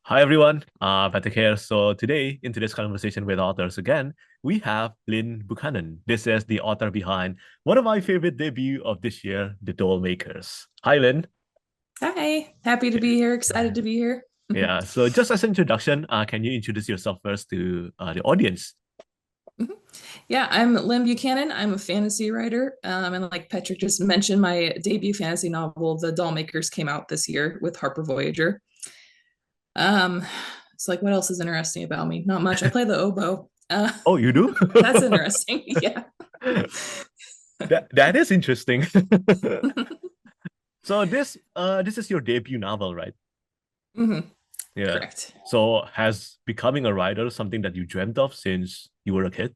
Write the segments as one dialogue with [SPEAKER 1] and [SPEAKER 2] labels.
[SPEAKER 1] Hi everyone, Patrick here. So today, in today's conversation with authors again, we have Lynn Buchanan. This is the author behind one of my favorite debut of this year, The Dollmakers. Hi Lynn.
[SPEAKER 2] Hi, happy to be here, excited to be here.
[SPEAKER 1] Yeah, so just as an introduction, can you introduce yourself first to the audience?
[SPEAKER 2] Yeah, I'm Lynn Buchanan. I'm a fantasy writer. And like Patrick just mentioned, my debut fantasy novel, The Dollmakers, came out this year with Harper Voyager. Um, it's like, what else is interesting about me? Not much. I play the oboe.
[SPEAKER 1] Oh, you do?
[SPEAKER 2] That's interesting. Yeah.
[SPEAKER 1] That is interesting. So this is your debut novel, right?
[SPEAKER 2] hmm
[SPEAKER 1] Yeah.
[SPEAKER 2] Correct.
[SPEAKER 1] So has becoming a writer something that you dreamt of since you were a kid?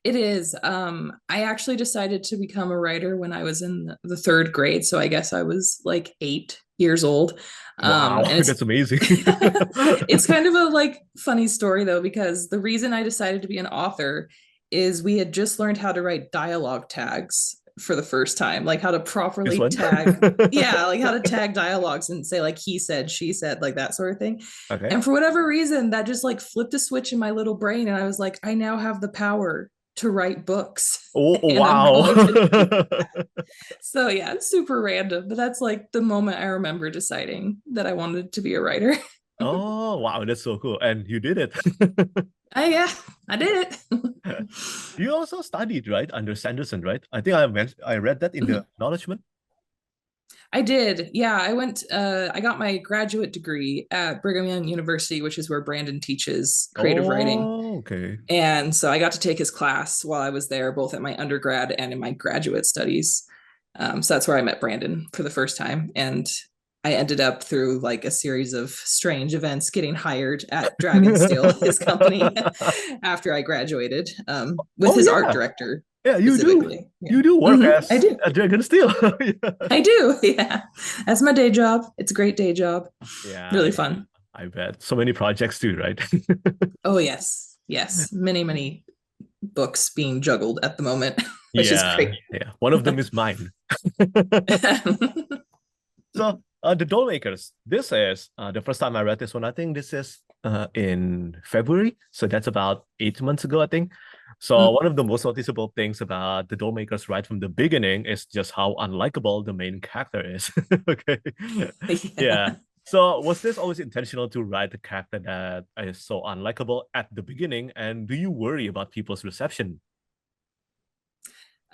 [SPEAKER 2] It is. I actually decided to become a writer when I was in the third grade. So I guess I was like 8 years old.
[SPEAKER 1] Wow,
[SPEAKER 2] And it's
[SPEAKER 1] that's amazing.
[SPEAKER 2] it's kind of a like funny story though, because the reason I decided to be an author is we had just learned how to write dialogue tags for the first time, like how to
[SPEAKER 1] This
[SPEAKER 2] properly
[SPEAKER 1] one?
[SPEAKER 2] tag, yeah, like how to tag dialogues and say like he said, she said, like that sort of thing.
[SPEAKER 1] Okay.
[SPEAKER 2] And for whatever reason, that just like flipped a switch in my little brain. And I was like, I now have the power to write books
[SPEAKER 1] Oh,
[SPEAKER 2] and I'm
[SPEAKER 1] wow.
[SPEAKER 2] going to do that. So yeah, it's super random, but that's like the moment I remember deciding that I wanted to be a writer.
[SPEAKER 1] Oh, wow, that's so cool. And you did it.
[SPEAKER 2] Yeah, I did it.
[SPEAKER 1] You also studied, right, under Sanderson, right? I think I read that in the acknowledgement.
[SPEAKER 2] I did. Yeah, I got my graduate degree at Brigham Young University, which is where Brandon teaches creative writing.
[SPEAKER 1] Oh, okay.
[SPEAKER 2] And so I got to take his class while I was there, both at my undergrad and in my graduate studies. So that's where I met Brandon for the first time. And I ended up through like a series of strange events getting hired at Dragonsteel, his company, after I graduated, with
[SPEAKER 1] Oh
[SPEAKER 2] his art
[SPEAKER 1] yeah.
[SPEAKER 2] director
[SPEAKER 1] Yeah, you do.
[SPEAKER 2] specifically. Yeah.
[SPEAKER 1] You do work
[SPEAKER 2] I
[SPEAKER 1] as
[SPEAKER 2] do.
[SPEAKER 1] a Dragon Steel.
[SPEAKER 2] I do. Yeah. That's my day job. It's a great day job.
[SPEAKER 1] Yeah,
[SPEAKER 2] Really
[SPEAKER 1] yeah.
[SPEAKER 2] fun.
[SPEAKER 1] I bet. So many projects too, right?
[SPEAKER 2] Oh, yes. Yes. Many, many books being juggled at the moment, which is
[SPEAKER 1] Yeah,
[SPEAKER 2] great.
[SPEAKER 1] yeah. One of them is mine. So, the Dollmakers. This is the first time I read this one. I think this is in February. So that's about 8 months ago, I think. So one of the most noticeable things about the Dollmakers right from the beginning is just how unlikable the main character is. Okay. Yeah.
[SPEAKER 2] Yeah.
[SPEAKER 1] So was this always intentional to write a character that is so unlikable at the beginning? And do you worry about people's reception?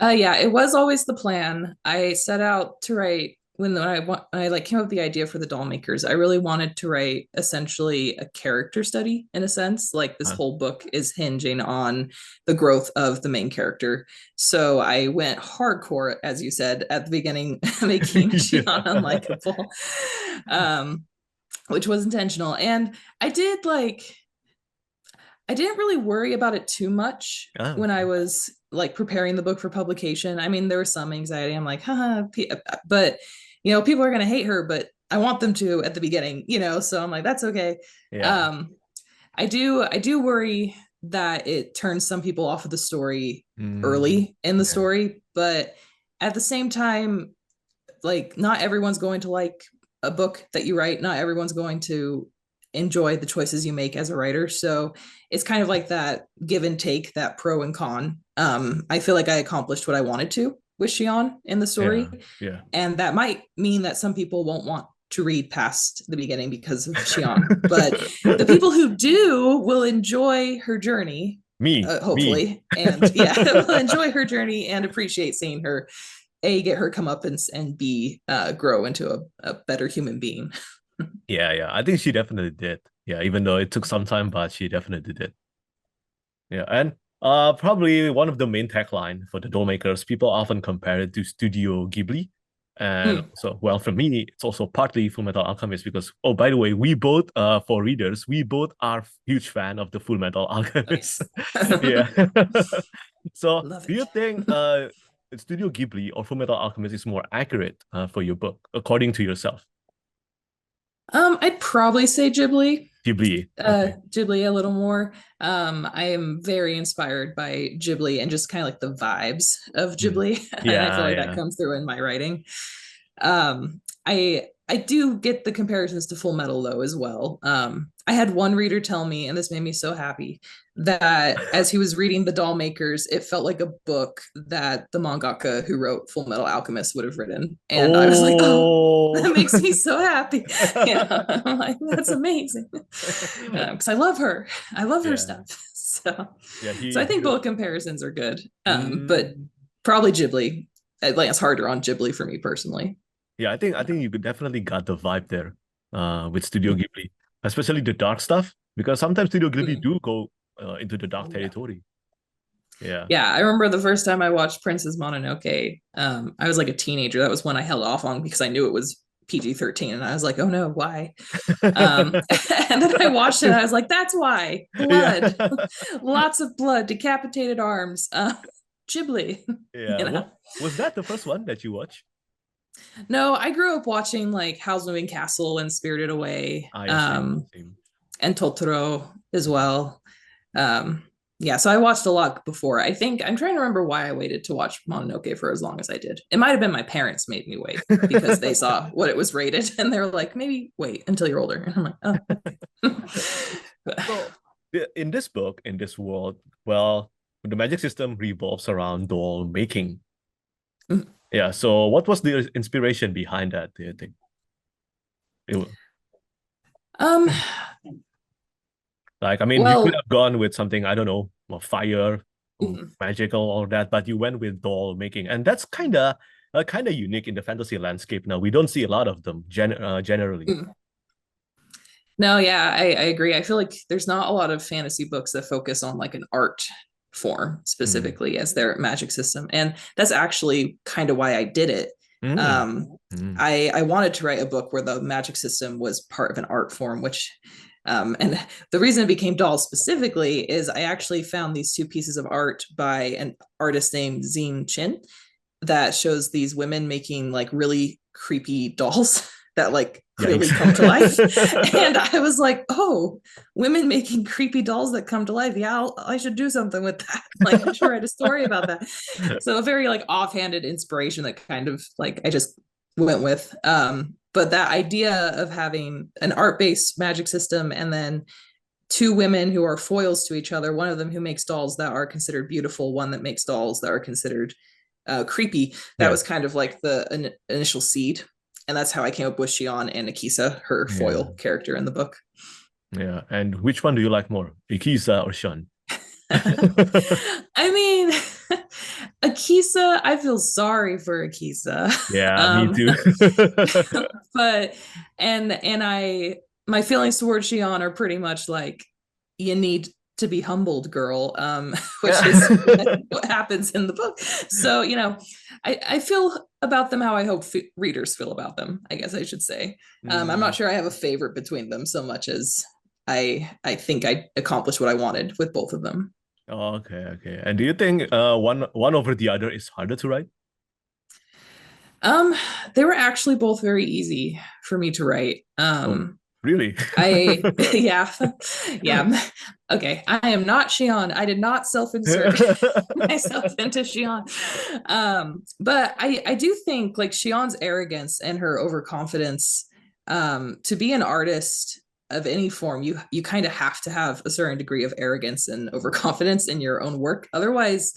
[SPEAKER 2] Yeah, it was always the plan. I set out to write when I like came up with the idea for the doll makers. I really wanted to write essentially a character study in a sense. Like this
[SPEAKER 1] Huh?
[SPEAKER 2] whole book is hinging on the growth of the main character. So I went hardcore, as you said at the beginning, making Shion
[SPEAKER 1] Yeah.
[SPEAKER 2] unlikable, um, which was intentional. And I did like I didn't really worry about it too much
[SPEAKER 1] Ah,
[SPEAKER 2] when I
[SPEAKER 1] okay.
[SPEAKER 2] was like preparing the book for publication. I mean, there was some anxiety. I'm like, haha, but people are gonna hate her, but I want them to at the beginning, so I'm like, that's okay.
[SPEAKER 1] Yeah.
[SPEAKER 2] Um, I do worry that it turns some people off of the story
[SPEAKER 1] Mm,
[SPEAKER 2] early in the
[SPEAKER 1] yeah.
[SPEAKER 2] story, but at the same time, like not everyone's going to like a book that you write, not everyone's going to enjoy the choices you make as a writer, so it's kind of like that give and take, that pro and con. I feel like I accomplished what I wanted to with Shion in the story,
[SPEAKER 1] Yeah. Yeah.
[SPEAKER 2] and that might mean that some people won't want to read past the beginning because of Shion, but the people who do will enjoy her journey,
[SPEAKER 1] Me.
[SPEAKER 2] hopefully, and yeah, will enjoy her journey and appreciate seeing her a get her comeuppance and b grow into a better human being.
[SPEAKER 1] Yeah, yeah. I think she definitely did. Yeah, even though it took some time, but she definitely did. Yeah, and probably one of the main tagline for the Dollmakers, people often compare it to Studio Ghibli. And
[SPEAKER 2] Mm.
[SPEAKER 1] so, well, for me, it's also partly Full Metal Alchemist because, oh, by the way, we both, for readers, we both are huge fan of the Full Metal Alchemist.
[SPEAKER 2] Nice.
[SPEAKER 1] Yeah. So,
[SPEAKER 2] Love
[SPEAKER 1] do you
[SPEAKER 2] it.
[SPEAKER 1] think Studio Ghibli or Full Metal Alchemist is more accurate for your book, according to yourself?
[SPEAKER 2] I'd probably say Ghibli.
[SPEAKER 1] Ghibli. Okay.
[SPEAKER 2] Ghibli a little more. I am very inspired by Ghibli and just kind of like the vibes of
[SPEAKER 1] Hmm.
[SPEAKER 2] Ghibli, and I feel
[SPEAKER 1] Yeah,
[SPEAKER 2] like that
[SPEAKER 1] yeah.
[SPEAKER 2] comes through in my writing. I I do get the comparisons to Full Metal though as well. I had one reader tell me, and this made me so happy, that as he was reading the Dollmakers, it felt like a book that the mangaka who wrote Full Metal Alchemist would have written. And I was like, oh,
[SPEAKER 1] Oh.
[SPEAKER 2] that makes me so happy. Yeah, I'm like, that's amazing. Because I love her. I love her
[SPEAKER 1] Yeah.
[SPEAKER 2] stuff. So,
[SPEAKER 1] Yeah,
[SPEAKER 2] so I think
[SPEAKER 1] he
[SPEAKER 2] both comparisons are good. But
[SPEAKER 1] mm,
[SPEAKER 2] probably Ghibli. Like it's harder on Ghibli for me personally.
[SPEAKER 1] yeah, I think you could definitely got the vibe there with Studio Ghibli, especially the dark stuff, because sometimes Studio Ghibli
[SPEAKER 2] Mhm.
[SPEAKER 1] do go into the dark
[SPEAKER 2] Oh yeah.
[SPEAKER 1] territory. Yeah.
[SPEAKER 2] Yeah, I remember the first time I watched Princess Mononoke. I was like a teenager. That was when I held off on because I knew it was PG-13, and I was like, "Oh no, why?" And then I watched it. And I was like, "That's why,
[SPEAKER 1] Yeah.
[SPEAKER 2] blood, lots of blood, decapitated arms, Ghibli."
[SPEAKER 1] Yeah.
[SPEAKER 2] You know.
[SPEAKER 1] What was that the first one that you watched?
[SPEAKER 2] No, I grew up watching like Howl's Moving Castle and Spirited Away,
[SPEAKER 1] Ah, yeah, same, same.
[SPEAKER 2] and Totoro as well. Um, yeah, so I watched a lot before. I think I'm trying to remember why I waited to watch Mononoke for as long as I did. It might have been my parents made me wait because they saw what it was rated and they were like, maybe wait until you're older. And I'm like, oh, okay.
[SPEAKER 1] So in this book, in this world, well, the magic system revolves around doll making. Yeah. So what was the inspiration behind that, do you think? It,
[SPEAKER 2] um,
[SPEAKER 1] like, I mean, you could
[SPEAKER 2] well,
[SPEAKER 1] have gone with something, I don't know, or fire, or
[SPEAKER 2] mhm,
[SPEAKER 1] magical, all that, but you went with doll making. And that's kind of unique in the fantasy landscape now. We don't see a lot of them generally.
[SPEAKER 2] mhm. No, yeah, I agree. I feel like there's not a lot of fantasy books that focus on like an art form
[SPEAKER 1] Mm.
[SPEAKER 2] specifically as their magic system. And that's actually kind of why I did it.
[SPEAKER 1] Mm.
[SPEAKER 2] Um,
[SPEAKER 1] Mm.
[SPEAKER 2] I wanted to write a book where the magic system was part of an art form, which and the reason it became dolls specifically is I actually found these two pieces of art by an artist named Zine Chin that shows these women making like really creepy dolls that like clearly
[SPEAKER 1] Yikes.
[SPEAKER 2] come to life. And I was like, oh, women making creepy dolls that come to life. Yeah, I should do something with that. Like I should write a story about that. So a very like offhanded inspiration that kind of like I just went with. But that idea of having an art-based magic system and then two women who are foils to each other, one of them who makes dolls that are considered beautiful, one that makes dolls that are considered creepy. That
[SPEAKER 1] Yeah.
[SPEAKER 2] was kind of like the initial seed. And that's how I came up with Shion and Akisa, her
[SPEAKER 1] Yeah.
[SPEAKER 2] foil character in the book.
[SPEAKER 1] Yeah. And which one do you like more, Ikisa or Shun?
[SPEAKER 2] I mean, Akisa, I feel sorry for Akisa.
[SPEAKER 1] Yeah, me
[SPEAKER 2] Um,
[SPEAKER 1] too.
[SPEAKER 2] but and I my feelings towards Shion are pretty much like you need to be humbled, girl, which is what happens in the book. So, you know, I feel about them how I hope readers feel about them, I guess I should say. I'm not
[SPEAKER 1] Mm.
[SPEAKER 2] sure I have a favorite between them so much as I think I accomplished what I wanted with both of them.
[SPEAKER 1] Oh, okay, okay. And do you think one over the other is harder to write?
[SPEAKER 2] Um, they were actually both very easy for me to write.
[SPEAKER 1] Oh, really?
[SPEAKER 2] I yeah, yeah. Okay, I am not Shion. I did not self-insert myself into Shion. But I do think like Shion's arrogance and her overconfidence, to be an artist of any form, you kind of have to have a certain degree of arrogance and overconfidence in your own work. Otherwise,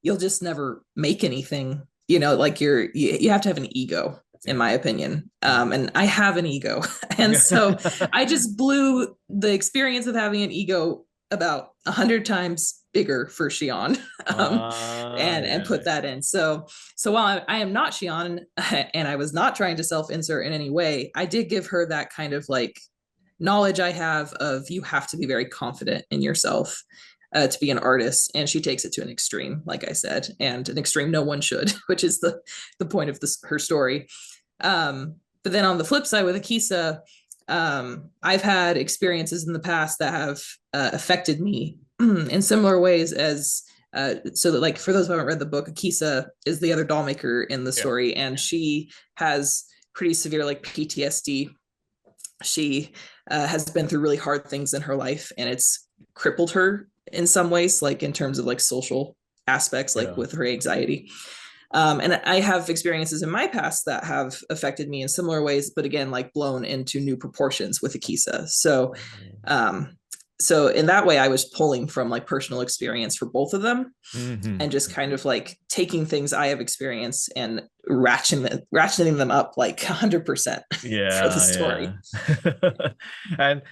[SPEAKER 2] you'll just never make anything. You know, like you have to have an ego, in
[SPEAKER 1] Yeah.
[SPEAKER 2] my opinion.
[SPEAKER 1] Mm.
[SPEAKER 2] And I have an ego. And so I just blew the experience of having an ego about 100 times bigger for Shion, and
[SPEAKER 1] Yeah.
[SPEAKER 2] put that in. So while I am not Shion and I was not trying to self-insert in any way, I did give her that kind of like knowledge I have of you have to be very confident in yourself to be an artist, and she takes it to an extreme, like I said, and an extreme no one should, which is the point of this her story. But then on the flip side with Akisa, I've had experiences in the past that have affected me in similar ways as so that like for those who haven't read the book, Akisa is the other doll maker in the
[SPEAKER 1] Yeah.
[SPEAKER 2] story, and she has pretty severe like PTSD. She has been through really hard things in her life, and it's crippled her in some ways, like in terms of like social aspects, like
[SPEAKER 1] Yeah.
[SPEAKER 2] with her anxiety. And I have experiences in my past that have affected me in similar ways, but again, like blown into new proportions with Akisa. So in that way, I was pulling from like personal experience for both of them, and just kind of like taking things I have experienced and ratcheting them up like 100% for the story.
[SPEAKER 1] And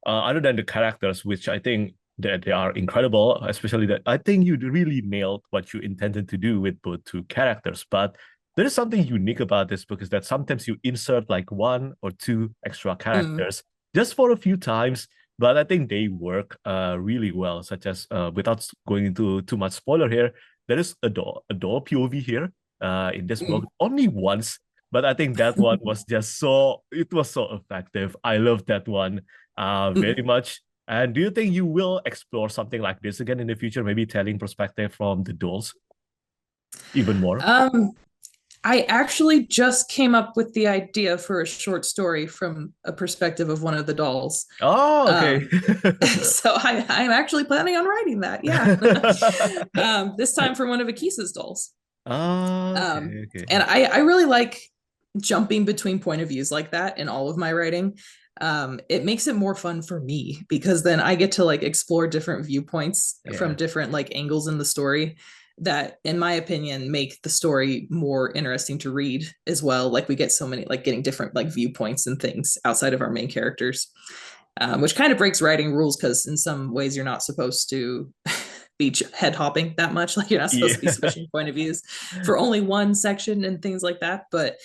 [SPEAKER 1] other than the characters, which I think that they are incredible, especially that I think you really nailed what you intended to do with both two characters. But there is something unique about this book, is that sometimes you insert like one or two extra characters just for a few times, but I think they work really well, such as, without going into too much spoiler here, there is a doll POV here in this book, only once, but I think that one was just it was so effective. I love that one very much. And do you think you will explore something like this again in the future, maybe telling perspective from the dolls even more?
[SPEAKER 2] I actually just came up with the idea for a short story from a perspective of one of the dolls.
[SPEAKER 1] Oh, okay.
[SPEAKER 2] So I'm actually planning on writing that. Yeah. This time for one of Akisa's dolls.
[SPEAKER 1] Okay.
[SPEAKER 2] And I really like jumping between point of views like that in all of my writing. It makes it more fun for me, because then I get to like explore different viewpoints from different like angles in the story that, in my opinion, make the story more interesting to read as well. Like we get so many, like getting different like viewpoints and things outside of our main characters, which kind of breaks writing rules, because in some ways you're not supposed to be head hopping that much. Like you're not supposed to be switching point of views for only one section and things like that. But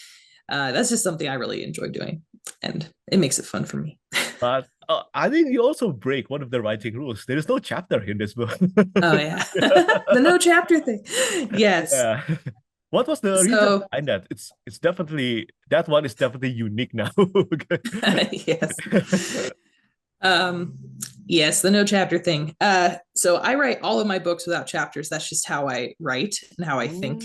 [SPEAKER 2] that's just something I really enjoy doing, and it makes it fun for me.
[SPEAKER 1] But I think you also break one of the writing rules. There is no chapter in this book.
[SPEAKER 2] Oh yeah, the no chapter thing. Yes.
[SPEAKER 1] Yeah. What was the reason behind that? It's definitely, that one is definitely unique now.
[SPEAKER 2] Yes. Yes, the no chapter thing. So I write all of my books without chapters. That's just how I write and how I think.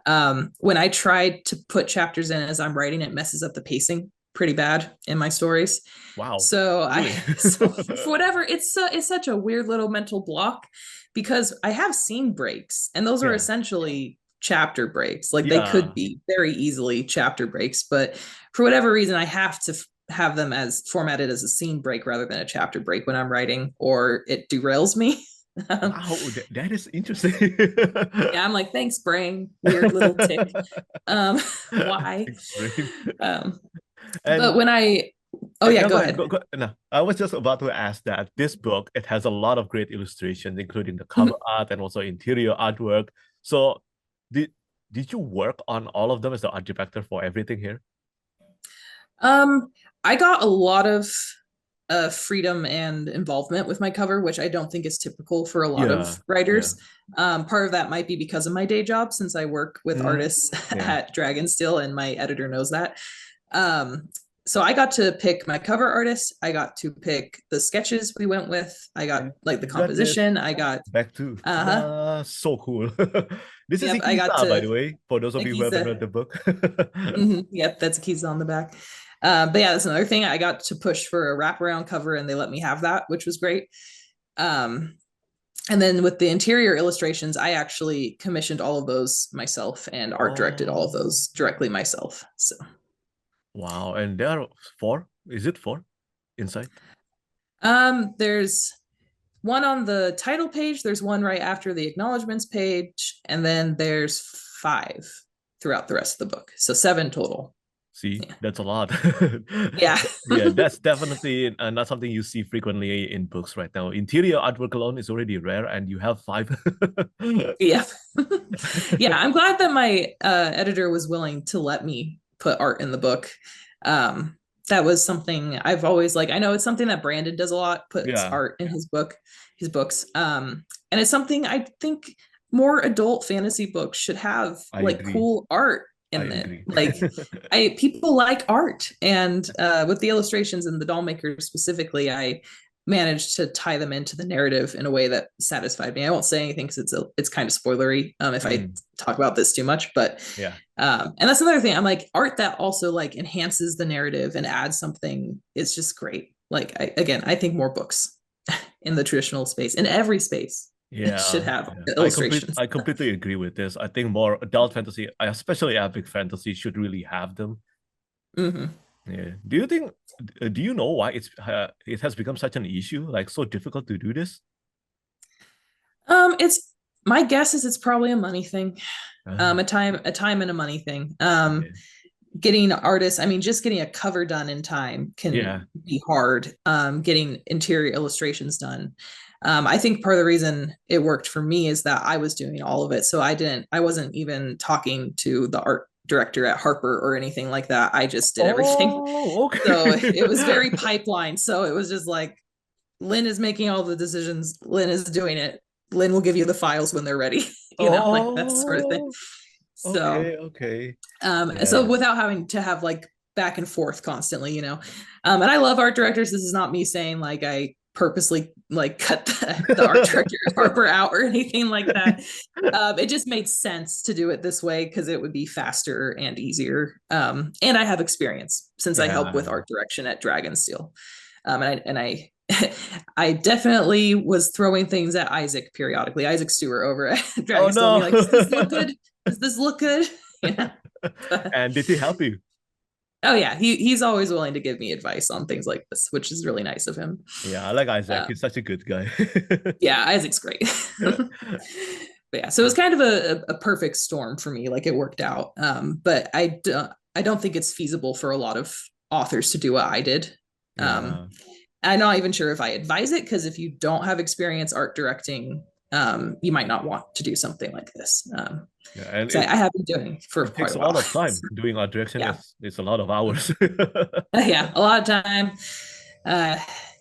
[SPEAKER 2] When I try to put chapters in as I'm writing, it messes up the pacing pretty bad in my stories.
[SPEAKER 1] Wow.
[SPEAKER 2] So really? So for whatever, it's such a weird little mental block, because I have scene breaks, and those are essentially chapter breaks. Like they could be very easily chapter breaks, but for whatever reason, I have to have them as formatted as a scene break rather than a chapter break when I'm writing, or it derails me.
[SPEAKER 1] Wow, that is interesting.
[SPEAKER 2] Yeah, I'm like, thanks, brain. Weird little tick. Why? But when go ahead.
[SPEAKER 1] No, I was just about to ask that this book, it has a lot of great illustrations, including the cover art and also interior artwork. So did you work on all of them as the art director for everything here?
[SPEAKER 2] I got a lot of freedom and involvement with my cover, which I don't think is typical for a lot of writers. Part of that might be because of my day job, since I work with artists at Dragonsteel, and my editor knows that. So I got to pick my cover artist. I got to pick the sketches we went with. I got like the composition. I got
[SPEAKER 1] back to so cool. This is Akisa,
[SPEAKER 2] I got to,
[SPEAKER 1] by the way, for those of you who haven't read the book.
[SPEAKER 2] Yep, that's Akisa on the back. But yeah, that's another thing. I got to push for a wraparound cover, and they let me have that, which was great. And then with the interior illustrations, I actually commissioned all of those myself and art directed all of those directly myself. So.
[SPEAKER 1] Wow, and there are 4. Is it 4 inside?
[SPEAKER 2] There's one on the title page. There's one right after the acknowledgements page, and then there's 5 throughout the rest of the book. So 7 total.
[SPEAKER 1] See, that's a lot.
[SPEAKER 2] Yeah.
[SPEAKER 1] Yeah, that's definitely not something you see frequently in books right now. Interior artwork alone is already rare, and you have 5.
[SPEAKER 2] Yeah. Yeah, I'm glad that my editor was willing to let me put art in the book. That was something I've always like. I know it's something that Brandon does a lot, puts art in his books. And it's something I think more adult fantasy books should have, like cool art in it. Like people like art, and with the illustrations and the Dollmakers specifically, I managed to tie them into the narrative in a way that satisfied me. I won't say anything because it's kind of spoilery if I talk about this too much, but and that's another thing. I'm like, art that also like enhances the narrative and adds something, it's just great. Like I think more books in the traditional space, in every space,
[SPEAKER 1] Yeah,
[SPEAKER 2] should have
[SPEAKER 1] yeah.
[SPEAKER 2] illustrations.
[SPEAKER 1] I completely agree with this. I think more adult fantasy, especially epic fantasy, should really have them.
[SPEAKER 2] Hmm.
[SPEAKER 1] Yeah. Do you think? Do you know why it has become such an issue? Like so difficult to do this?
[SPEAKER 2] It's my guess is it's probably a money thing,
[SPEAKER 1] Ah,
[SPEAKER 2] a time and a money thing.
[SPEAKER 1] yeah.
[SPEAKER 2] Getting artists, I mean, just getting a cover done in time can
[SPEAKER 1] Yeah.
[SPEAKER 2] be hard. Getting interior illustrations done. I think part of the reason it worked for me is that I was doing all of it. So I wasn't even talking to the art director at Harper or anything like that. I just did everything.
[SPEAKER 1] Oh,
[SPEAKER 2] So
[SPEAKER 1] okay.
[SPEAKER 2] it was very pipeline. So it was just like, Lynn is making all the decisions. Lynn is doing it. Lynn will give you the files when they're ready, like that sort of thing.
[SPEAKER 1] Oh,
[SPEAKER 2] So
[SPEAKER 1] okay, okay.
[SPEAKER 2] so
[SPEAKER 1] Yeah.
[SPEAKER 2] without having to have like back and forth constantly, and I love art directors. This is not me saying like I purposely like cut the art director Harper out or anything like that. It just made sense to do it this way because it would be faster and easier. And I have experience since I help with
[SPEAKER 1] Yeah.
[SPEAKER 2] art direction at Dragonsteel. And I I definitely was throwing things at Isaac periodically. Isaac Stewart over at
[SPEAKER 1] Oh
[SPEAKER 2] Dragonsteel,
[SPEAKER 1] no.
[SPEAKER 2] be like, "Does this look good? Does this look good?" Yeah.
[SPEAKER 1] And did he help you?
[SPEAKER 2] Oh yeah, he's always willing to give me advice on things like this, which is really nice of him.
[SPEAKER 1] Yeah, I like Isaac.
[SPEAKER 2] Uh,
[SPEAKER 1] He's such a good guy.
[SPEAKER 2] yeah, Isaac's great. But yeah, so it was kind of a perfect storm for me. Like it worked out. But I don't think it's feasible for a lot of authors to do what I did.
[SPEAKER 1] Yeah.
[SPEAKER 2] I'm not even sure if I advise it because if you don't have experience art directing, you might not want to do something like this.
[SPEAKER 1] Yeah, and
[SPEAKER 2] So I have been doing it for
[SPEAKER 1] it
[SPEAKER 2] quite
[SPEAKER 1] takes
[SPEAKER 2] a
[SPEAKER 1] a lot
[SPEAKER 2] while.
[SPEAKER 1] of time doing art direction.
[SPEAKER 2] Yeah,
[SPEAKER 1] It's a lot of hours.
[SPEAKER 2] yeah, a lot of time. Uh,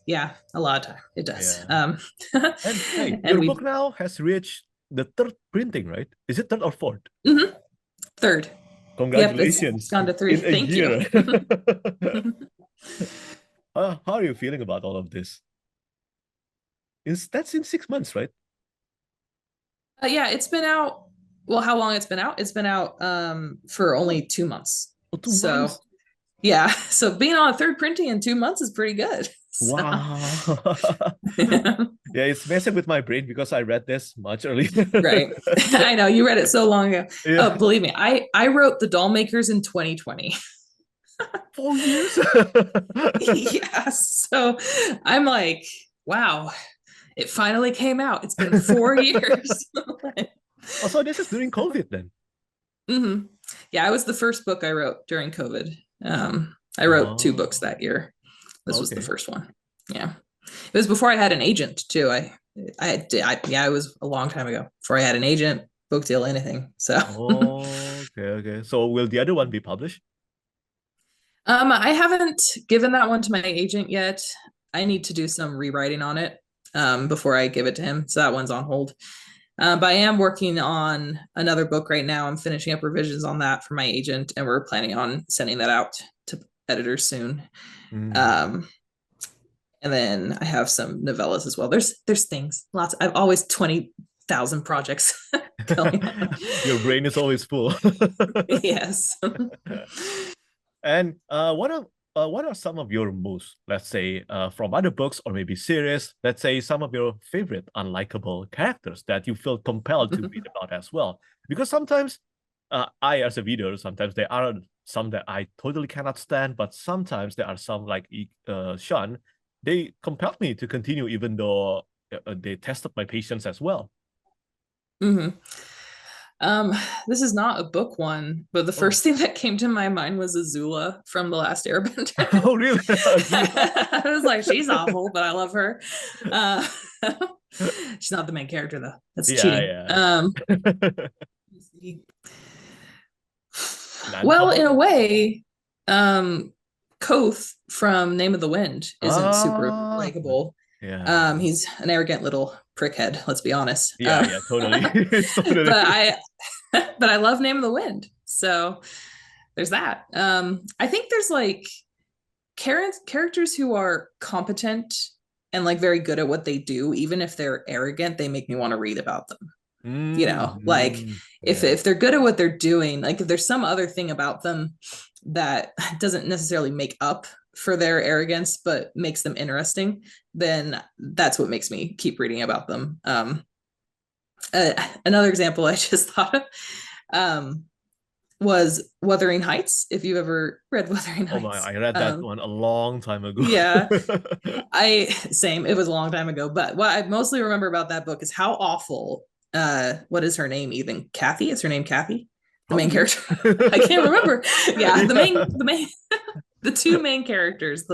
[SPEAKER 2] yeah, a lot of time. It does.
[SPEAKER 1] Yeah. And hey,
[SPEAKER 2] And
[SPEAKER 1] your
[SPEAKER 2] we
[SPEAKER 1] book now has reached the third printing, right? Is it third or fourth?
[SPEAKER 2] mhm, third. Yep, it's
[SPEAKER 1] Congratulations
[SPEAKER 2] gone to three.
[SPEAKER 1] in a
[SPEAKER 2] Thank you.
[SPEAKER 1] year. How are you feeling about all of this? That's in 6 months, right?
[SPEAKER 2] Yeah, it's been out. Well, how long it's been out? It's been out for only 2 months.
[SPEAKER 1] Oh, two
[SPEAKER 2] So
[SPEAKER 1] months.
[SPEAKER 2] yeah, so being on a third printing in 2 months is pretty good. So,
[SPEAKER 1] Wow.
[SPEAKER 2] yeah.
[SPEAKER 1] Yeah, it's messing with my brain because I read this much earlier.
[SPEAKER 2] Right. I know you read it so long ago. Oh,
[SPEAKER 1] Yeah,
[SPEAKER 2] believe me, I wrote the Dollmakers in 2020.
[SPEAKER 1] 4 years.
[SPEAKER 2] Yeah, so I'm like, wow, it finally came out. It's been 4 years.
[SPEAKER 1] Oh, so this is during COVID then.
[SPEAKER 2] Hmm. Yeah, it was the first book I wrote during COVID. I wrote 2 books
[SPEAKER 1] Oh,
[SPEAKER 2] that year. This was the
[SPEAKER 1] okay.
[SPEAKER 2] first one. Yeah, it was before I had an agent too. Yeah, it was a long time ago before I had an agent, book deal, anything. So,
[SPEAKER 1] Oh, okay, okay. So will the other one be published?
[SPEAKER 2] I haven't given that one to my agent yet. I need to do some rewriting on it before I give it to him. So that one's on hold. But I am working on another book right now. I'm finishing up revisions on that for my agent, and we're planning on sending that out to editors soon.
[SPEAKER 1] Mm.
[SPEAKER 2] Um, and then I have some novellas as well. There's things, lots. I've always 20,000 projects going on.
[SPEAKER 1] Your brain is always full.
[SPEAKER 2] Yes.
[SPEAKER 1] And what are some of your most, let's say, from other books or maybe series, let's say some of your favorite unlikable characters that you feel compelled to read about as well? Because sometimes I, as a reader, sometimes there are some that I totally cannot stand, but sometimes there are some like Sean, they compelled me to continue even though they tested my patience as well.
[SPEAKER 2] Hmm. Um, this is not a book one, but the
[SPEAKER 1] Oh,
[SPEAKER 2] first thing that came to my mind was Azula from The Last Airbender.
[SPEAKER 1] oh really? Azula?
[SPEAKER 2] I was like, she's awful, but I love her. Uh, she's not the main character though. That's cheating.
[SPEAKER 1] Yeah, yeah. None, how
[SPEAKER 2] Well,
[SPEAKER 1] about
[SPEAKER 2] in a
[SPEAKER 1] you?
[SPEAKER 2] way, Koth from Name of the Wind isn't super
[SPEAKER 1] Ah,
[SPEAKER 2] likable.
[SPEAKER 1] yeah.
[SPEAKER 2] He's an arrogant little prickhead, let's be honest.
[SPEAKER 1] Yeah, yeah, totally.
[SPEAKER 2] But
[SPEAKER 1] Totally.
[SPEAKER 2] I love Name of the Wind. So there's that. I think there's like characters who are competent and like very good at what they do, even if they're arrogant, they make me want to read about them. Like
[SPEAKER 1] Yeah.
[SPEAKER 2] if they're good at what they're doing, like if there's some other thing about them that doesn't necessarily make up for their arrogance but makes them interesting, then that's what makes me keep reading about them. Another example I just thought of was Wuthering Heights. If you've ever read Wuthering
[SPEAKER 1] Oh my,
[SPEAKER 2] Heights,
[SPEAKER 1] I read that one a long time ago.
[SPEAKER 2] yeah, same. It was a long time ago, but what I mostly remember about that book is how awful. What is her name? Even Kathy? Is her name Kathy? The main
[SPEAKER 1] Probably.
[SPEAKER 2] character. I can't remember. Yeah, the main the two main characters.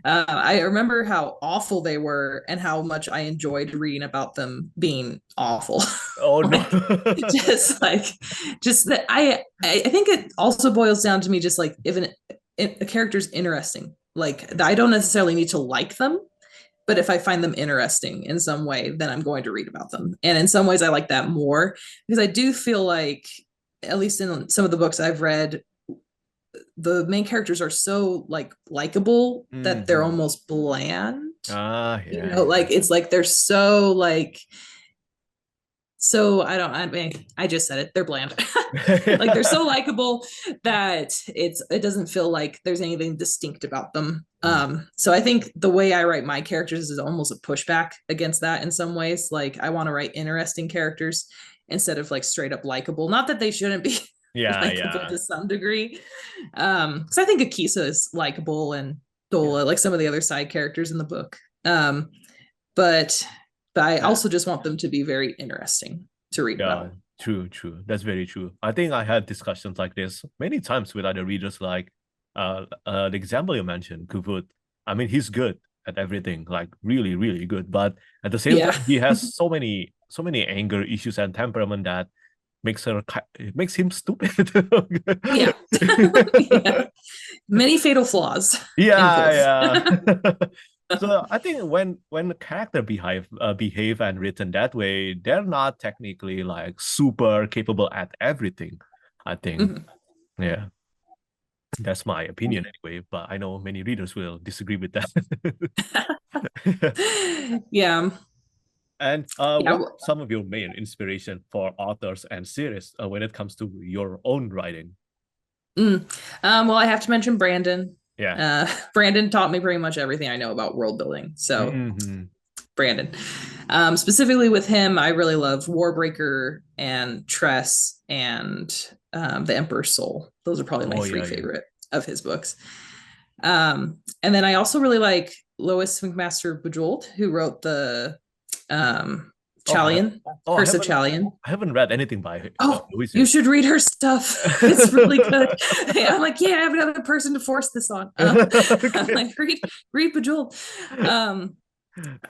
[SPEAKER 2] I remember how awful they were and how much I enjoyed reading about them being awful.
[SPEAKER 1] Oh no.
[SPEAKER 2] Like just like just that I think it also boils down to me just like if a character's interesting. Like I don't necessarily need to like them, but if I find them interesting in some way, then I'm going to read about them. And in some ways I like that more because I do feel like at least in some of the books I've read, the main characters are so like likable that they're
[SPEAKER 1] Mhm.
[SPEAKER 2] almost bland.
[SPEAKER 1] Ah,
[SPEAKER 2] You
[SPEAKER 1] yeah,
[SPEAKER 2] know,
[SPEAKER 1] yeah.
[SPEAKER 2] like it's like they're so like so I mean I just said it, they're bland. Like they're so likable that it doesn't feel like there's anything distinct about them.
[SPEAKER 1] Mm.
[SPEAKER 2] So I think the way I write my characters is almost a pushback against that in some ways. Like I want to write interesting characters instead of like straight up likable. Not that they shouldn't be
[SPEAKER 1] Yeah,
[SPEAKER 2] likable
[SPEAKER 1] yeah.
[SPEAKER 2] to some degree. Because I think Akisa is likable and
[SPEAKER 1] Yeah.
[SPEAKER 2] Dola, like some of the other side characters in the book. But but I
[SPEAKER 1] Yeah.
[SPEAKER 2] also just want them to be very interesting to read
[SPEAKER 1] Yeah,
[SPEAKER 2] about.
[SPEAKER 1] true, true. That's very true. I think I had discussions like this many times with other readers, like the example you mentioned, Kuvut. I mean, he's good at everything, like really, really good. But at the same
[SPEAKER 2] Yeah.
[SPEAKER 1] time, he has so many anger issues and temperament that it makes him stupid.
[SPEAKER 2] Yeah. Yeah. Many fatal flaws in quotes.
[SPEAKER 1] Yeah, yeah. So I think when the character behave and written that way, they're not technically like super capable at everything. I think,
[SPEAKER 2] Mhm.
[SPEAKER 1] yeah, that's my opinion anyway. But I know many readers will disagree with that.
[SPEAKER 2] Yeah.
[SPEAKER 1] And
[SPEAKER 2] Yeah.
[SPEAKER 1] what are some of your main inspiration for authors and series when it comes to your own writing?
[SPEAKER 2] Mm. Well, I have to mention Brandon.
[SPEAKER 1] Yeah.
[SPEAKER 2] Brandon taught me pretty much everything I know about world building. So
[SPEAKER 1] Hmm.
[SPEAKER 2] Brandon. Specifically with him, I really love Warbreaker and Tress and The Emperor's Soul. Those are probably my
[SPEAKER 1] Oh
[SPEAKER 2] three
[SPEAKER 1] yeah, yeah.
[SPEAKER 2] favorite of his books. And then I also really like Lois McMaster Bejeweled, who wrote the
[SPEAKER 1] Oh,
[SPEAKER 2] Chalian,
[SPEAKER 1] I
[SPEAKER 2] Curse of Chalian.
[SPEAKER 1] haven't read anything by
[SPEAKER 2] Oh,
[SPEAKER 1] Louis
[SPEAKER 2] you
[SPEAKER 1] yet.
[SPEAKER 2] should read her stuff. It's really good. I'm like, yeah, I have another person to force this on. I'm
[SPEAKER 1] Okay.
[SPEAKER 2] like, read Bejeweled. Um,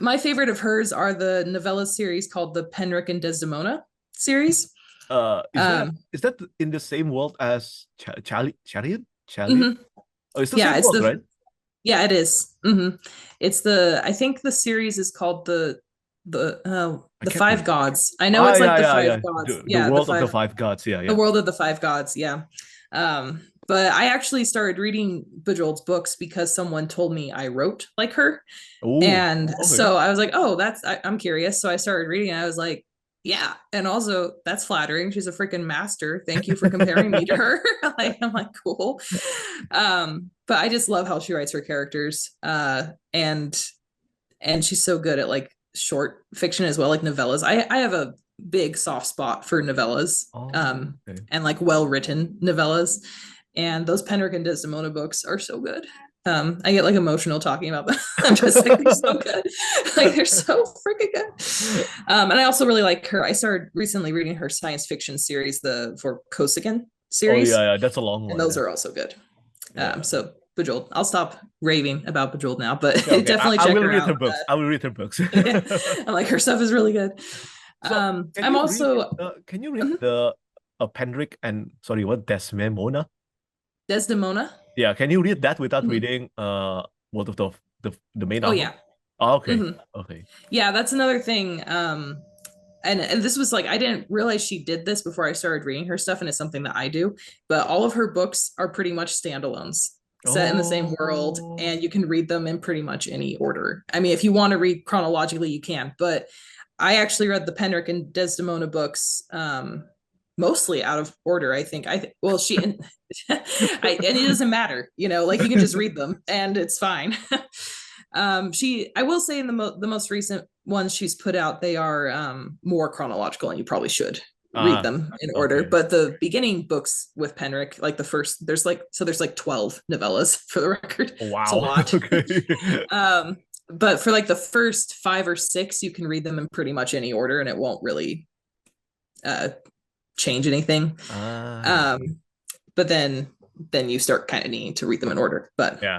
[SPEAKER 2] my favorite of hers are the novella series called the Penrick and Desdemona series. Um,
[SPEAKER 1] Is that in the same world as Chariot? Chariot?
[SPEAKER 2] mhm.
[SPEAKER 1] Oh, it's the
[SPEAKER 2] Yeah,
[SPEAKER 1] same
[SPEAKER 2] it's
[SPEAKER 1] world,
[SPEAKER 2] the
[SPEAKER 1] right?
[SPEAKER 2] yeah, it is. It's I think the series is called
[SPEAKER 1] I
[SPEAKER 2] the
[SPEAKER 1] can't
[SPEAKER 2] Five
[SPEAKER 1] remember.
[SPEAKER 2] Gods. I know
[SPEAKER 1] Ah,
[SPEAKER 2] it's like
[SPEAKER 1] yeah,
[SPEAKER 2] the
[SPEAKER 1] yeah,
[SPEAKER 2] Five
[SPEAKER 1] yeah.
[SPEAKER 2] Gods.
[SPEAKER 1] The
[SPEAKER 2] Yeah,
[SPEAKER 1] world of the five gods. Yeah,
[SPEAKER 2] the
[SPEAKER 1] yeah.
[SPEAKER 2] world of the Five Gods. Yeah. But I actually started reading Bejoled's books because someone told me I wrote like her.
[SPEAKER 1] Oh,
[SPEAKER 2] And
[SPEAKER 1] okay.
[SPEAKER 2] so I was like, oh, I'm curious. So I started reading and I was like, yeah. And also that's flattering. She's a freaking master. Thank you for comparing me to her. Like, I'm like, cool. But I just love how she writes her characters. And she's so good at like short fiction as well, like novellas. I have a big soft spot for novellas,
[SPEAKER 1] Oh, okay.
[SPEAKER 2] and like well written novellas. And those Penrick and Desdemona books are so good. I get like emotional talking about them. I'm just like, they're so good. Like they're so freaking good. And I also really like her. I started recently reading her science fiction series, the for Kosigan
[SPEAKER 1] Oh,
[SPEAKER 2] series,
[SPEAKER 1] yeah, yeah. That's a long
[SPEAKER 2] and
[SPEAKER 1] one.
[SPEAKER 2] those
[SPEAKER 1] Yeah.
[SPEAKER 2] are also good.
[SPEAKER 1] Yeah.
[SPEAKER 2] So Bejeweled. I'll stop raving about Bejeweled now, but
[SPEAKER 1] Okay, okay.
[SPEAKER 2] definitely
[SPEAKER 1] I
[SPEAKER 2] check
[SPEAKER 1] will
[SPEAKER 2] her
[SPEAKER 1] read
[SPEAKER 2] out.
[SPEAKER 1] her books. I will read her books.
[SPEAKER 2] Yeah, I'm like her stuff is really good.
[SPEAKER 1] So,
[SPEAKER 2] I'm also
[SPEAKER 1] can you read
[SPEAKER 2] Mhm.
[SPEAKER 1] the Pendrick and sorry, what Desdemona?
[SPEAKER 2] Desdemona.
[SPEAKER 1] Yeah, can you read that without
[SPEAKER 2] Mhm.
[SPEAKER 1] reading one of the main
[SPEAKER 2] Oh
[SPEAKER 1] novel?
[SPEAKER 2] yeah.
[SPEAKER 1] Oh, okay.
[SPEAKER 2] Mhm.
[SPEAKER 1] Okay.
[SPEAKER 2] Yeah, that's another thing. And this was like I didn't realize she did this before I started reading her stuff, and it's something that I do. But all of her books are pretty much standalones, set in the same world,
[SPEAKER 1] Oh.
[SPEAKER 2] and you can read them in pretty much any order. I mean, if you want to read chronologically, you can. But I actually read the Penrick and Desdemona books mostly out of order. I think well she and and it doesn't matter, like you can just read them and it's fine. I will say in the most recent ones she's put out, they are more chronological, and you probably should read them in order.
[SPEAKER 1] Okay.
[SPEAKER 2] But the beginning books with Penrick, like the first, there's like 12 novellas for the record. It's a
[SPEAKER 1] Wow.
[SPEAKER 2] lot.
[SPEAKER 1] Okay.
[SPEAKER 2] But for like the first 5 or 6, you can read them in pretty much any order, and it won't really change anything.
[SPEAKER 1] Yeah.
[SPEAKER 2] But then you start kind of needing to read them in order. But
[SPEAKER 1] Yeah.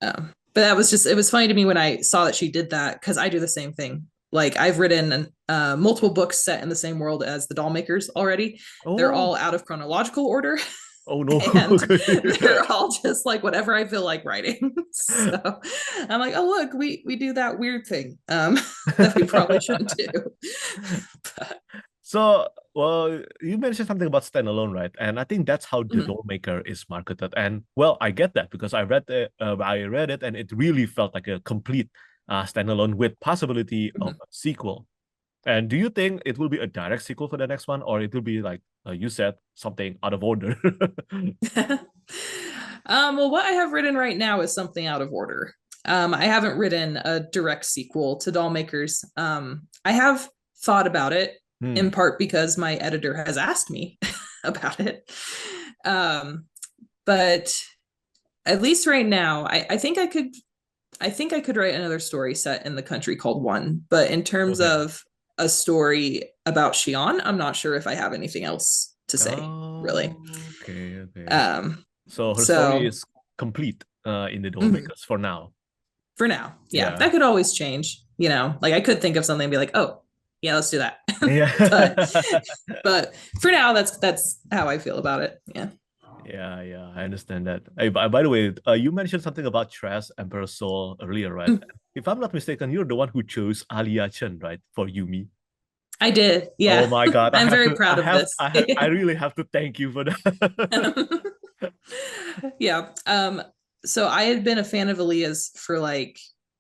[SPEAKER 2] but that was just, it was funny to me when I saw that she did that, because I do the same thing. Like I've written multiple books set in the same world as the Dollmakers already. They're all out of chronological order.
[SPEAKER 1] Oh no.
[SPEAKER 2] And
[SPEAKER 1] Okay.
[SPEAKER 2] they're all just like whatever I feel like writing. So I'm like, oh look, we do that weird thing that we probably shouldn't do. But,
[SPEAKER 1] So, well, you mentioned something about standalone, right? And I think that's how the Dollmaker is marketed. And well, I get that because I read it, and it really felt like a complete standalone with possibility of a sequel. And do you think it will be a direct sequel for the next one, or it will be like you said, something out of order?
[SPEAKER 2] well, what I have written right now is something out of order. I haven't written a direct sequel to Dollmakers. I have thought about it, in part because my editor has asked me about it. But at least right now, I think I could write another story set in the country called One. But in terms of a story about Shion, I'm not sure if I have anything else to say, really.
[SPEAKER 1] Okay. So her story is complete in the Dollmakers for now.
[SPEAKER 2] For now, yeah. That could always change. Like I could think of something and be like, oh, yeah, let's do that.
[SPEAKER 1] Yeah.
[SPEAKER 2] but for now, that's how I feel about it. Yeah.
[SPEAKER 1] Yeah, I understand that. Hey, by the way, you mentioned something about Trash Emperor Soul earlier, right? If I'm not mistaken, you're the one who chose Alia Chen, right, for Yumi.
[SPEAKER 2] I did, yeah.
[SPEAKER 1] Oh my God,
[SPEAKER 2] I'm very proud of this.
[SPEAKER 1] I really have to thank you for that.
[SPEAKER 2] Yeah. So I had been a fan of Aaliyah's for like,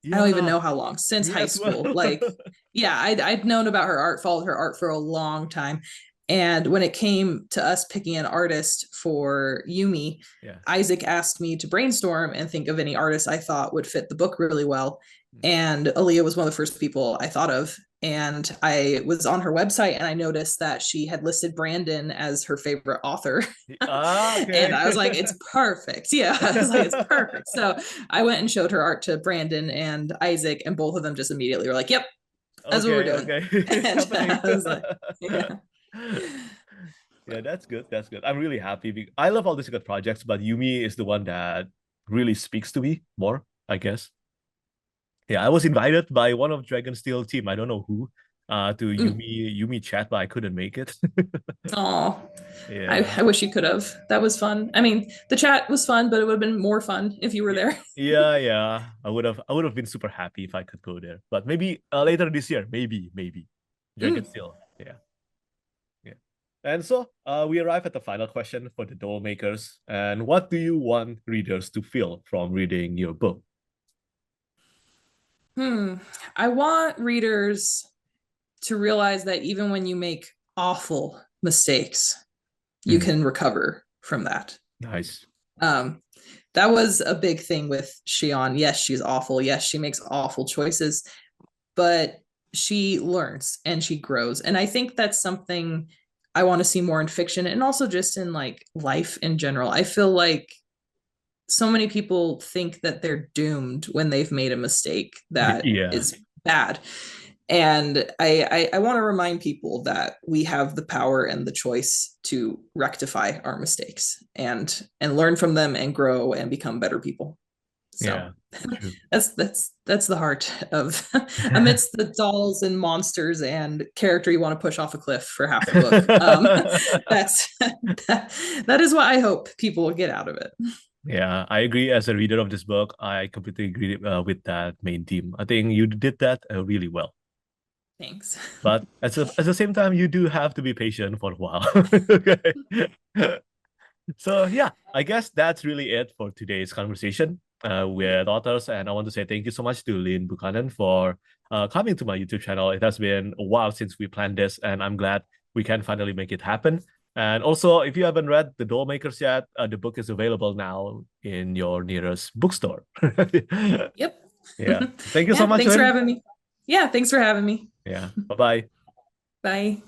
[SPEAKER 2] I don't even know how long, since high school. Well. Like, yeah, I'd known about her art, followed her art for a long time. And when it came to us picking an artist for Yumi, Isaac asked me to brainstorm and think of any artists I thought would fit the book really well. And Aaliyah was one of the first people I thought of. And I was on her website and I noticed that she had listed Brandon as her favorite author. And I was like, it's perfect. Yeah, I was like, it's perfect. So I went and showed her art to Brandon and Isaac, and both of them just immediately were like, yep, that's what we're doing. And I was like,
[SPEAKER 1] yeah, that's good. That's good. I'm really happy. I love all the secret projects, but Yumi is the one that really speaks to me more, I guess. Yeah, I was invited by one of Dragonsteel team, I don't know who, to Yumi chat, but I couldn't make it.
[SPEAKER 2] Oh,
[SPEAKER 1] yeah.
[SPEAKER 2] I wish you could have. That was fun. I mean, the chat was fun, but it would have been more fun if you were there.
[SPEAKER 1] yeah. I would have been super happy if I could go there. But maybe later this year, maybe. Dragonsteel. Yeah. And so we arrive at the final question for the Dollmakers. And what do you want readers to feel from reading your book?
[SPEAKER 2] I want readers to realize that even when you make awful mistakes, you can recover from that.
[SPEAKER 1] Nice.
[SPEAKER 2] That was a big thing with Shion. Yes, she's awful. Yes, she makes awful choices, but she learns and she grows. And I think that's something I want to see more in fiction, and also just in like life in general. I feel like so many people think that they're doomed when they've made a mistake that is bad. And I want to remind people that we have the power and the choice to rectify our mistakes and learn from them and grow and become better people. So that's the heart of amidst the dolls and monsters and character you want to push off a cliff for half the book. That is what I hope people will get out of it.
[SPEAKER 1] Yeah, I agree. As a reader of this book, I completely agree with that main theme. I think you did that really well.
[SPEAKER 2] Thanks.
[SPEAKER 1] But at the same time, you do have to be patient for a while. Okay. So yeah, I guess that's really it for today's conversation with authors. And I want to say thank you so much to Lynn Buchanan for coming to my YouTube channel. It has been a while since we planned this, and I'm glad we can finally make it happen. And also, if you haven't read The Dollmakers yet, the book is available now in your nearest bookstore.
[SPEAKER 2] Yep.
[SPEAKER 1] Yeah. Thank you so
[SPEAKER 2] Yeah,
[SPEAKER 1] much,
[SPEAKER 2] thanks for
[SPEAKER 1] Lynn.
[SPEAKER 2] having me. Yeah, thanks for having me.
[SPEAKER 1] Yeah. Bye-bye.
[SPEAKER 2] Bye.